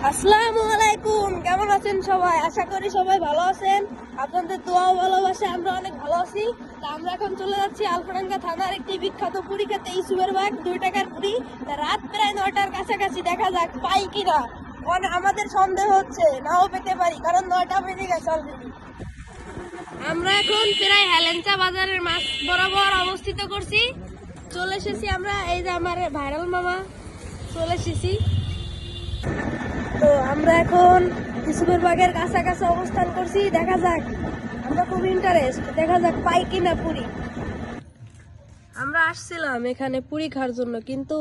আসসালামু আলাইকুম, কেমন আছেন সবাই? আশা করি সবাই ভালো আছেন। আপনাদের দোয়া ভালোবাসে আমরা অনেক ভালো আছি। তা আমরা এখন চলে যাচ্ছি আলফাডাঙ্গা থানার একটি বিখ্যাত পুরি খেতে, ইসুবের বাগ 2 টাকার পুরি। রাত প্রায় 9টার কাছাকাছি, দেখা যাক পাই কিনা। আমাদের সন্দেহ হচ্ছে নাও পেতে পারি, কারণ 9টা বেজে গেছে অলরেডি। আমরা এখন প্রায় হেলেঞ্চা বাজারের মাছ বরাবর অবস্থিত করছি। চলে এসেছি আমরা, এই যে আমার ভাইরাল মামা চলে এসেছি। তো আমরা এখন ইসুবের বাগের কাছাকাছি অবস্থান করছি, দেখা যাক, আমরা খুব ইন্টারেস্ট, দেখা যাক পাই কিনা পুরি। আমরা আসছিলাম এখানে পুরি খাওয়ার জন্য, কিন্তু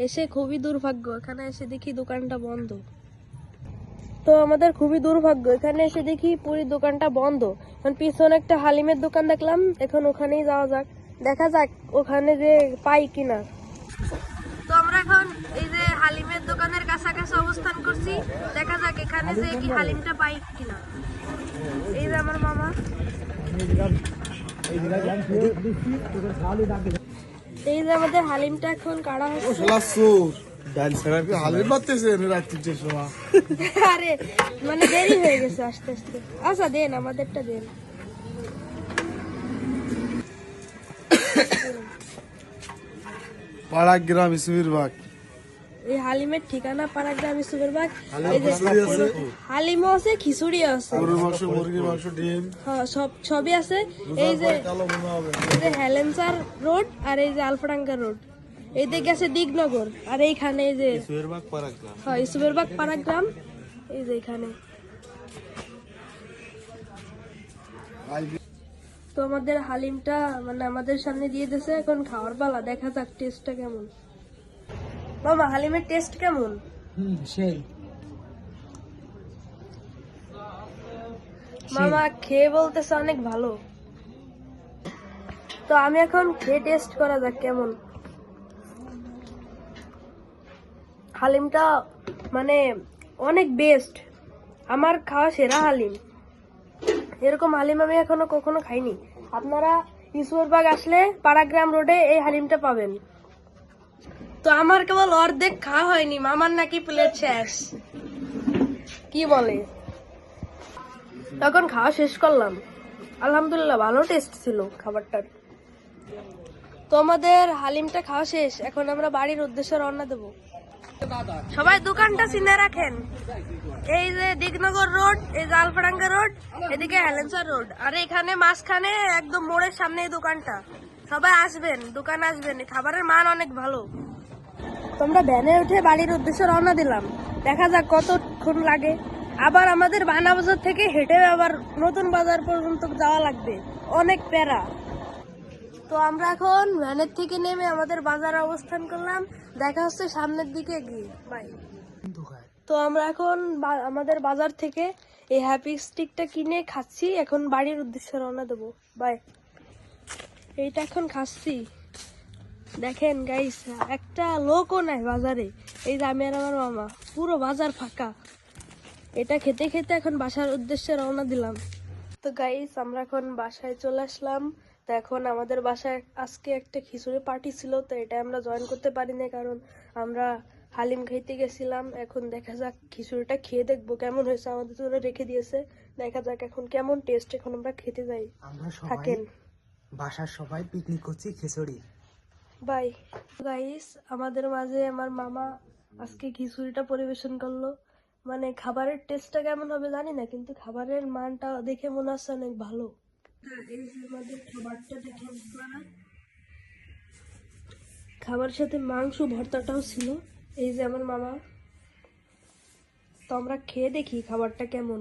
এসে খুবই দুর্ভাগ্য, এখানে এসে দেখি দোকানটা বন্ধ। তো আমাদের খুবই দুর্ভাগ্য, এখানে এসে দেখি পুরীর দোকানটা বন্ধ। এখন পিছনে একটা হালিমের দোকান দেখলাম, এখন ওখানেই যাওয়া যাক, দেখা যাক ওখানে যে পাই কিনা। তো আমরা এখন এই যে হালিমের দোকানের কাছাকাছি অবস্থান করছি, দেখা যাক এখানে যে কি হালিমটা পাই কিনা। এই যে আমার মামা, এই যে আমাদের হালিমটা এখন কাটা হচ্ছে। আরে মানে দেরি হয়ে গেছে আস্তে আস্তে। আচ্ছা দেন, আমাদেরটা দেন। পাড়াগ্রাম ইসুবির বাগ। এই হালিমের ঠিকানা পাড়াগ্রাম ইসুবের বাগ। হালিমও আছে, খিচুড়ি আছে, গরুর মাংস, মুরগির মাংস, ডিম, হ্যাঁ সবই আছে। এই যে হেলেঞ্চার রোড আর এই যে আলফাডাঙ্গা রোড, এই দিকে আছে দিগনগর, আর এইখানে এই যে হ্যাঁ ইসুবের বাগ পাড়াগ্রাম, এই যে এখানে। তো আমাদের হালিমটা মানে আমাদের সামনে দিয়ে দিয়েছে, এখন খাওয়ার পালা, দেখা যাক টেস্টটা কেমন। মামা হালিমের টেস্ট কেমন? সেই মামা খেয়ে বলতেছে অনেক ভালো। তো আমি এখন খেয়ে টেস্ট করা যাক কেমন। হালিমটা মানে অনেক বেস্ট, আমার খাওয়া সেরা হালিম। এরকম হালিম আমি এখনো কখনো খাইনি। আপনারা ইসুরবাগ আসলে পাড়াগ্রাম রোডে এই হালিমটা পাবেন। তো আমার কেবল অর্ধেক খাওয়া হয়নি, মামার নাকি প্লেট শেষ, কি বলে। তখন খাওয়া শেষ করলাম, আলহামদুলিল্লাহ ভালো টেস্ট ছিল খাবারটার। তো আমাদের হালিমটা খাওয়া শেষ, এখন আমরা বাড়ির উদ্দেশ্যে রওনা দেব। সবাই দোকানটা চিনে রাখেন, এই যে দিগনগর রোড, এই যে আলফাডাঙ্গা রোড, এদিকে হেলেঞ্চা রোড, আর এখানে মাঝখানে একদম মোড়ের সামনে এই দোকানটা। সবাই আসবেন, দোকানে আসবেন, খাবারের মান অনেক ভালো। তোমরা ভ্যানে উঠে বাড়ির উদ্দেশ্যে রওনা দিলাম, দেখা যাক কতক্ষণ লাগে। আবার আমাদের বানা বাজার থেকে হেঁটে আবার নতুন বাজার পর্যন্ত যাওয়া লাগবে, অনেক প্যারা। তো আমরা এখন ভ্যানের থেকে নেমে আমাদের বাজারে অবস্থান করলাম, দেখা হচ্ছে সামনের দিকে গিয়ে। বাই। তো আমরা এখন আমাদের বাজার থেকে এই হ্যাপি স্টিকটা কিনে খাচ্ছি, এখন বাড়ির উদ্দেশ্যে রওনা দেবো। বাই। এইটা এখন খাচ্ছি, দেখেন গাইস, একটা লোকও নাই বাজারে। এই যে আমি আর আমার মামা, পুরো বাজার ফাঁকা। এটা খেতে খেতে এখন বাসার উদ্দেশ্যে রওনা দিলাম। তো গাইস আমরা এখন বাসায় চলে আসলাম। তো এখন আমাদের বাসায় আজকে একটা খিচুড়ি পার্টি ছিল, তো এটা আমরা জয়েন করতে পারি না, কারণ আমরা হালিম খাইতে গেছিলাম। এখন দেখা যাক খিচুড়িটা খেয়ে দেখবো কেমন হয়েছে, আমাদের জন্য রেখে দিয়েছে, দেখা যাক এখন কেমন টেস্ট। এখন আমরা খেতে যাই, থাকেন। বাসার সবাই পিকনিক করছি খিচুড়ি। বাই। গাইস আমাদের মাঝে আমার মামা আজকে খিচুড়িটা পরিবেশন করলো। মানে খাবারের টেস্টটা কেমন হবে জানি না, কিন্তু খাবারের মানটা দেখে মনে হচ্ছে অনেক ভালো। এই যে আমাদের খাবারটা দেখে আপনারা, খাবারের সাথে মাংস ভর্তাটাও ছিল। এই যে আমার মামা, তো আমরা খেয়ে দেখি খাবারটা কেমন।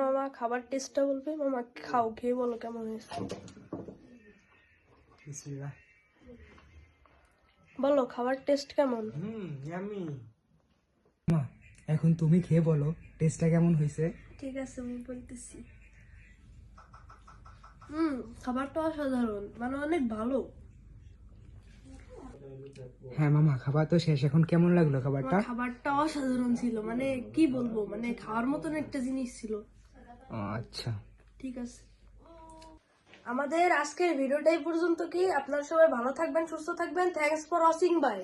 মামা খাবার টেস্টটা বলবে, মামা খাও, খেয়ে বলো কেমন হয়েছে। বলো খাবার টেস্ট কেমন। এখন তুমি খেয়ে বলো টেস্টটা কেমন হয়েছে। ঠিক আছে আমি বলতেছি। খাবারটা অসাধারণ, মানে অনেক ভালো। হ্যাঁ মামা, খাবার তো শেষ, এখন কেমন লাগলো খাবারটা? খাবারটা অসাধারণ ছিল, মানে কি বলবো, মানে খাওয়ার মতন একটা জিনিস ছিল। আচ্ছা ঠিক আছে, আমাদের আজকের ভিডিওটাই পর্যন্ত। কি আপনারা সবাই ভালো থাকবেন, সুস্থ থাকবেন। Thanks for watching, by.